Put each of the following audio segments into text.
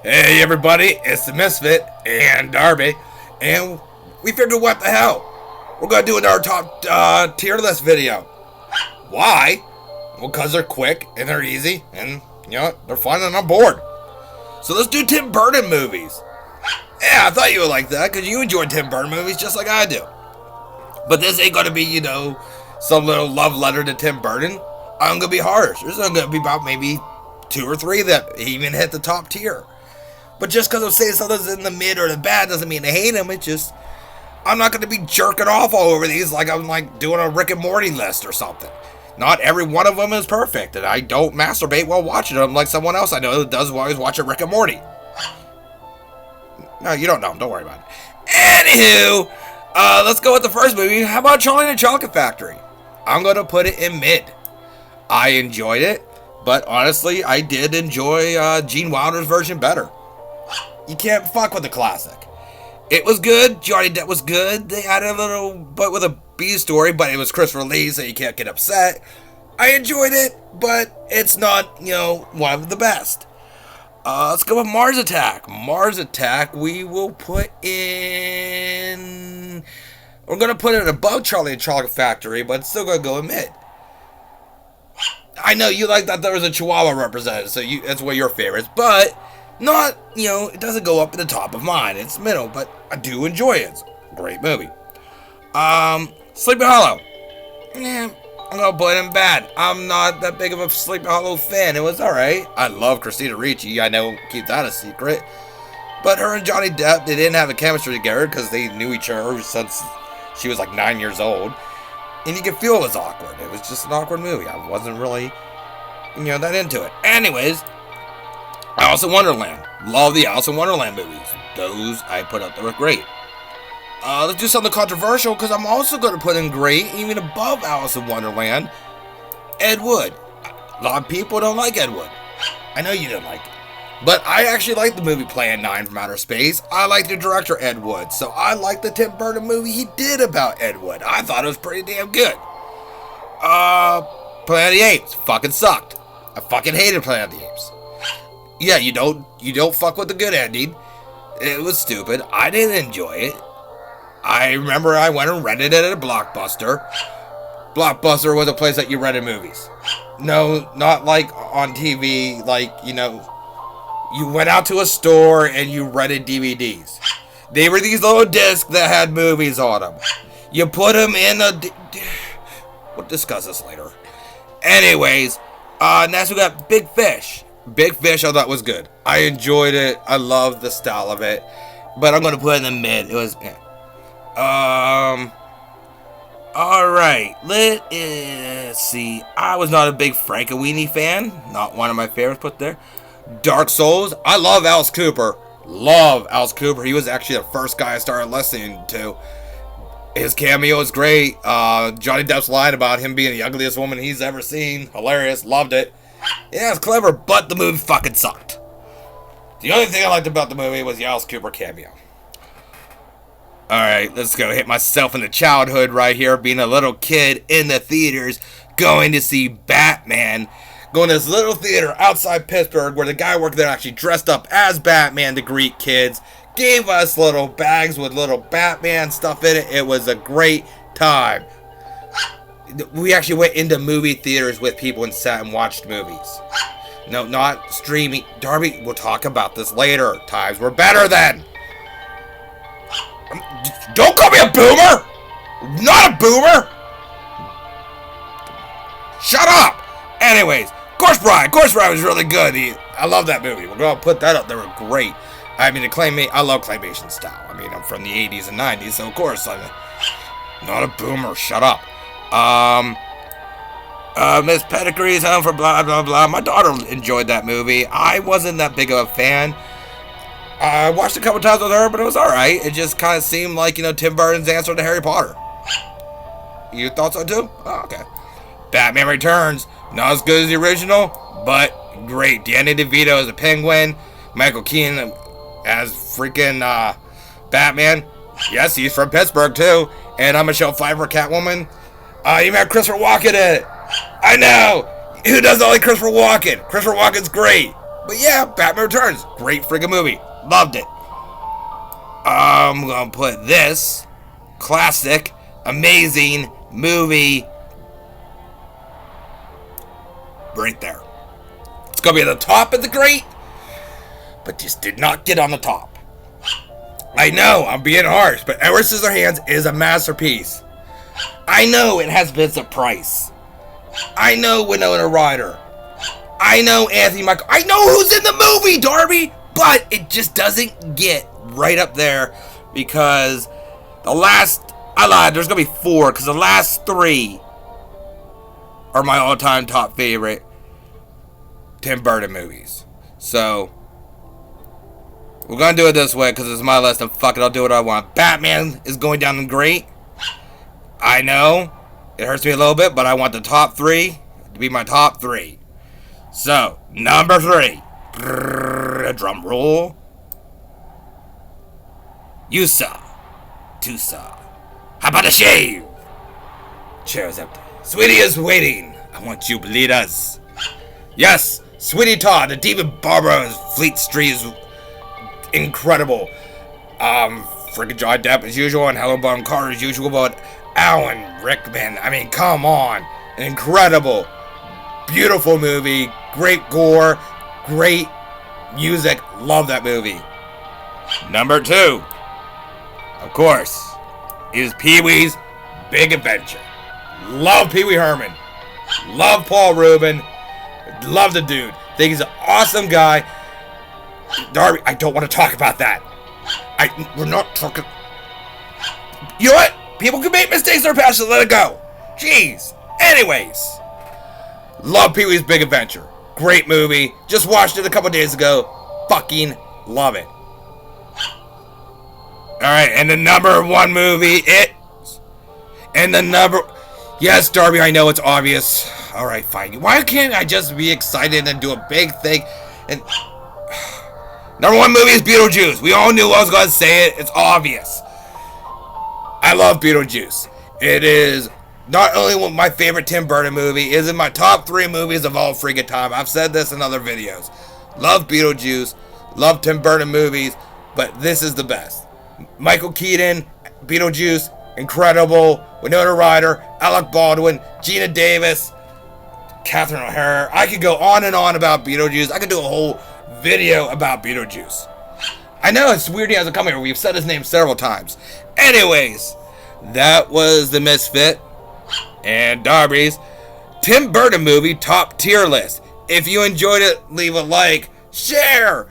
Hey everybody, it's the Misfit and Darby, and we figured what the hell, we're gonna do another top tier list video. Why? Well, because they're quick and they're easy, and you know they're fun and I'm bored. So let's do Tim Burton movies. Yeah, I thought you would like that because you enjoy Tim Burton movies just like I do. But this ain't gonna be, some little love letter to Tim Burton. I'm gonna be harsh. There's gonna be about maybe 2 or 3 that even hit the top tier. But just because I'm saying something's in the mid or the bad doesn't mean I hate him. It's just, I'm not going to be jerking off all over these like I'm like doing a Rick and Morty list or something. Not every one of them is perfect, and I don't masturbate while watching them like someone else I know that does while he's watching Rick and Morty. No, you don't know him. Don't worry about it. Anywho, let's go with the first movie. How about Charlie and the Chocolate Factory? I'm going to put it in mid. I enjoyed it, but honestly, I did enjoy Gene Wilder's version better. You can't fuck with the classic. It was good. Johnny Depp was good. They added a little but with a B story, but it was Christopher Lee, so you can't get upset. I enjoyed it, but it's not, one of the best. Let's go with Mars Attack. Mars Attack, we will put in... We're going to put it above Charlie and Chocolate Factory, but it's still going to go in mid. I know you like that there was a Chihuahua represented, so that's one of your favorites, but... Not, it doesn't go up at the top of mine. It's middle, but I do enjoy it. It's a great movie. Sleepy Hollow. Yeah, I'm gonna put it in bad. I'm not that big of a Sleepy Hollow fan. It was alright. I love Christina Ricci. I know, keep that a secret. But her and Johnny Depp, they didn't have a chemistry together because they knew each other since she was like 9 years old. And you could feel it was awkward. It was just an awkward movie. I wasn't really, that into it. Anyways, Alice in Wonderland. Love the Alice in Wonderland movies. Those I put up there were great. Let's do something controversial because I'm also going to put in great, even above Alice in Wonderland, Ed Wood. A lot of people don't like Ed Wood. I know you didn't like it. But I actually like the movie Plan 9 from Outer Space. I like the director Ed Wood. So I like the Tim Burton movie he did about Ed Wood. I thought it was pretty damn good. Planet of the Apes. Fucking sucked. I fucking hated Planet of the Apes. Yeah, you don't fuck with the good ending. It was stupid. I didn't enjoy it. I remember I went and rented it at a Blockbuster. Blockbuster was a place that you rented movies. No, not like on TV, like, you went out to a store and you rented DVDs. They were these little discs that had movies on them. You put them in we'll discuss this later. Anyways, next we got Big Fish. Big Fish I thought was good. I enjoyed it. I loved the style of it. But I'm going to put it in the mid. It was... Alright. Let's see. I was not a big Frankenweenie fan. Not one of my favorites put there. Dark Souls. I love Alice Cooper. Love Alice Cooper. He was actually the first guy I started listening to. His cameo is great. Johnny Depp's line about him being the ugliest woman he's ever seen. Hilarious. Loved it. Yeah, it's clever, but the movie fucking sucked. The only thing I liked about the movie was the Alice Cooper cameo. Alright, let's go hit myself in the childhood right here, being a little kid in the theaters, going to see Batman. Going to this little theater outside Pittsburgh where the guy working there actually dressed up as Batman to greet kids. Gave us little bags with little Batman stuff in it. It was a great time. We actually went into movie theaters with people and sat and watched movies. No, not streaming. Darby, we'll talk about this later. Times were better then. Don't call me a boomer! Not a boomer! Shut up! Anyways, Corpse Bride. Corpse Bride was really good. I love that movie. We're going to put that up. They were great. I mean, I love claymation style. I mean, I'm from the 80s and 90s, so of course I'm not a boomer. Shut up. Miss Pedigree's Home for blah, blah, blah. My daughter enjoyed that movie. I wasn't that big of a fan. I watched it a couple times with her, but it was alright. It just kind of seemed like, Tim Burton's answer to Harry Potter. You thought so too? Oh, okay. Batman Returns. Not as good as the original, but great. Danny DeVito as the Penguin. Michael Keaton as freaking, Batman. Yes, he's from Pittsburgh too. And Michelle Pfeiffer, Catwoman. You met Christopher Walken in it. I know. Who doesn't like Christopher Walken? Christopher Walken's great. But yeah, Batman Returns. Great friggin' movie. Loved it. I'm gonna put this classic, amazing movie right there. It's gonna be at the top of the great, but just did not get on the top. I know, I'm being harsh, but Edward Scissorhands is a masterpiece. I know it has Vincent Price. I know Winona Ryder. I know Anthony Michael. I know who's in the movie, Darby, but it just doesn't get right up there because I lied, there's going to be 4 because the last 3 are my all-time top favorite Tim Burton movies. So, we're going to do it this way because it's my list and fuck it, I'll do what I want. Batman is going down the great. I know, it hurts me a little bit, but I want the top 3 to be my top 3. So, number 3. Drum roll. Yusa. Tusa. How about a shave? Chair is empty. Sweetie is waiting. I want you to lead us. Yes, Sweetie Todd, the Demon Barber of Fleet Street is incredible. Freaking John Depp as usual and Helen Bonham Carter as usual, but Alan Rickman, I mean, come on. Incredible. Beautiful movie. Great gore. Great music. Love that movie. Number 2, of course, is Pee-wee's Big Adventure. Love Pee-wee Herman. Love Paul Rubin. Love the dude. Think he's an awesome guy. Darby, I don't want to talk about that. We're not talking. You know what? People can make mistakes in their past, so let it go. Jeez. Anyways. Love Pee-wee's Big Adventure. Great movie. Just watched it a couple days ago. Fucking love it. Alright, and the number 1 movie, Yes, Darby, I know it's obvious. Alright, fine. Why can't I just be excited and do a big thing? And number 1 movie is Beetlejuice. We all knew I was going to say it. It's obvious. I love Beetlejuice. It is not only my favorite Tim Burton movie, it is in my top 3 movies of all freaking time. I've said this in other videos. Love Beetlejuice. Love Tim Burton movies. But this is the best. Michael Keaton, Beetlejuice, incredible. Winona Ryder, Alec Baldwin, Gina Davis, Catherine O'Hara. I could go on and on about Beetlejuice. I could do a whole video about Beetlejuice. I know it's weird he hasn't come here. We've said his name several times. Anyways, that was the Misfit and Darby's Tim Burton movie top tier list. If you enjoyed it, leave a like, share,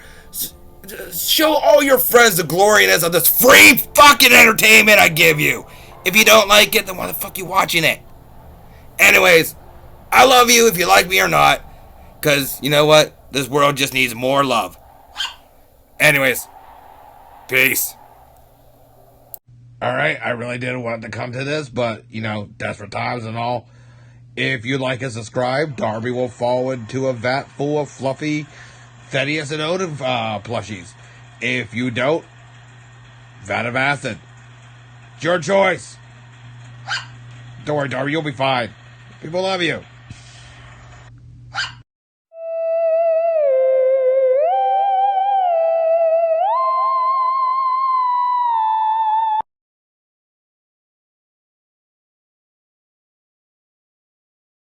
show all your friends the gloriousness of this free fucking entertainment I give you. If you don't like it, then why the fuck you watching it? Anyways, I love you if you like me or not. Because, you know what? This world just needs more love. Anyways, peace. Alright, I really didn't want to come to this, but, you know, desperate times and all. If you'd like to subscribe, Darby will fall into a vat full of fluffy Thaddeus and Odin plushies. If you don't, vat of acid. It's your choice. Don't worry, Darby, you'll be fine. People love you.